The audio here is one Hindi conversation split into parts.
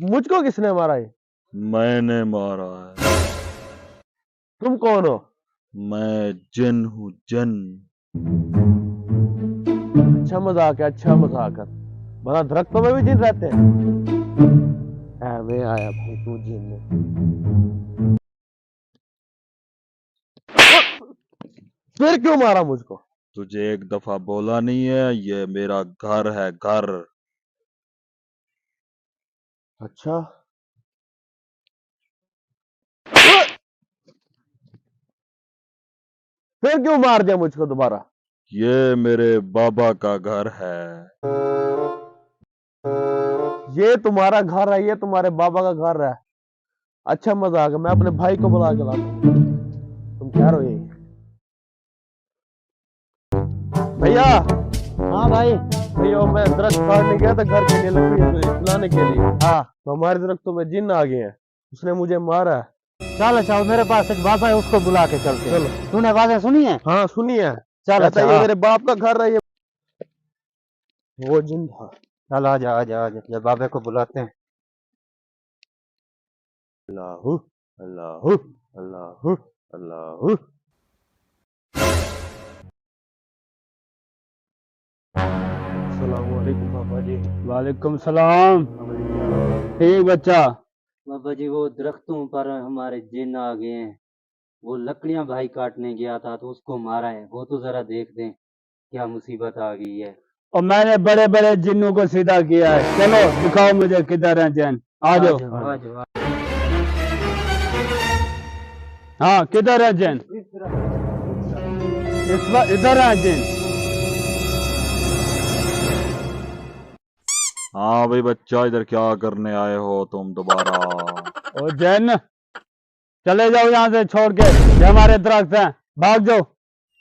मुझको किसने मारा है? मैंने मारा है। तुम कौन हो? मैं जिन हूँ, जिन। अच्छा मजाक है, अच्छा मजाक है। भला दरख्तों में भी जिन रहते हैं? मैं आया भाई, तू जिन में। फिर क्यों मारा मुझको? तुझे एक दफा बोला नहीं है, ये मेरा घर है, घर। अच्छा, फिर क्यों मार दिया मुझको दोबारा? ये मेरे बाबा का घर है। ये तुम्हारा घर है, ये तुम्हारे बाबा का घर है? अच्छा मजाक है, मैं अपने भाई को बुला के लाता हूँ। तुम क्या रहो यही? भैया। हाँ भाई। भैया मैं दरख्त काटने गया था घर के लिए, लकड़ी लाने के लिए। हाँ, तो हमारे दरख्तों में जिन आ गए हैं, उसने मुझे मारा है। चल अच्छा, मेरे पास एक बाबा है, उसको बुला के चलते हैं। चलो। तूने बातें सुनी है? हाँ सुनी है। चल कहता अच्छा, ये मेरे बाप का घर है, ये वो जिन था। चल आजा आजा आजा, ये बाबे को बुलाते हैं। अल्लाहू अल्लाहू अल्लाहू अल्लाहू। अस्सलामु अलैकुम पापा जी। वालेकुम सलाम। ठीक बच्चा। बाबा जी वो दरख्तों पर हमारे जिन आ गए हैं। वो लकड़ियां भाई काटने गया था तो उसको मारा है। वो तो जरा देख दें क्या मुसीबत आ गई है। और मैंने बड़े बड़े जिन्नों को सीधा किया है। चलो दिखाओ मुझे किधर है जैन। आ जाओ। आ जाओ। हाँ किधर है जैन? इस बार इधर है जैन। हाँ भाई बच्चा, इधर क्या करने आए हो तुम दोबारा? और जैन चले जाओ यहाँ से छोड़ के, ये हमारे दरख्त हैं, भाग जाओ।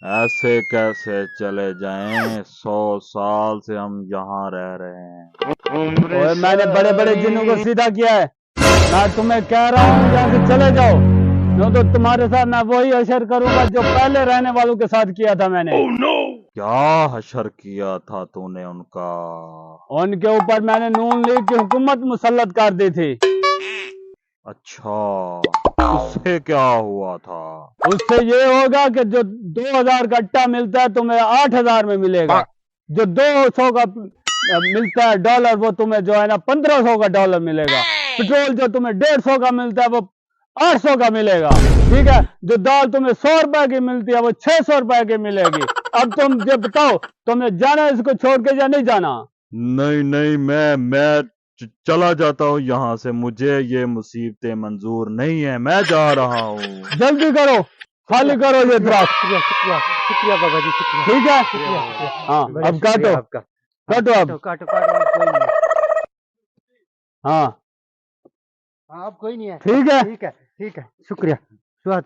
ऐसे कैसे चले जाएं? 100 साल से हम यहाँ रह रहे हैं। और मैंने बड़े बड़े जिन्नों को सीधा किया है। मैं तुम्हें कह रहा हूँ यहाँ से चले जाओ, नहीं तो तुम्हारे साथ मैं वही हशर करूंगा जो पहले रहने वालों के साथ किया था मैंने। क्या हशर किया था तूने उनका? उनके ऊपर मैंने नून लीग की हुकूमत मुसल्लत कर दी थी। अच्छा, उससे क्या हुआ था? उससे ये होगा कि जो 2000 का अट्टा मिलता है तुम्हें 8000 में मिलेगा। जो 200 का मिलता है डॉलर, वो तुम्हें जो है ना 1500 का डॉलर मिलेगा। पेट्रोल जो तुम्हें 150 का मिलता है वो 800 का मिलेगा। ठीक है, जो दाल तुम्हें 100 रुपए की मिलती है वो 600 रुपए की मिलेगी। अब तुम ये बताओ, तुम्हें जाना है इसको छोड़ के या नहीं जाना? नहीं नहीं, मैं चला जाता हूँ यहाँ से। मुझे ये मुसीबतें मंजूर नहीं है, मैं जा रहा हूँ। जल्दी करो, खाली करो ये दरख्त। शुक्रिया शुक्रिया शुक्रिया बाबा जी, शुक्रिया। ठीक है, शुक्रिया। हाँ बड़ा अब शुक्रिया काटो, आपका। काटो अब। काटो काटो, अब कोई नहीं है। हाँ हाँ अब कोई नहीं है। ठीक है। ठीक है ठीक है, शुक्रिया, शुक्रिया।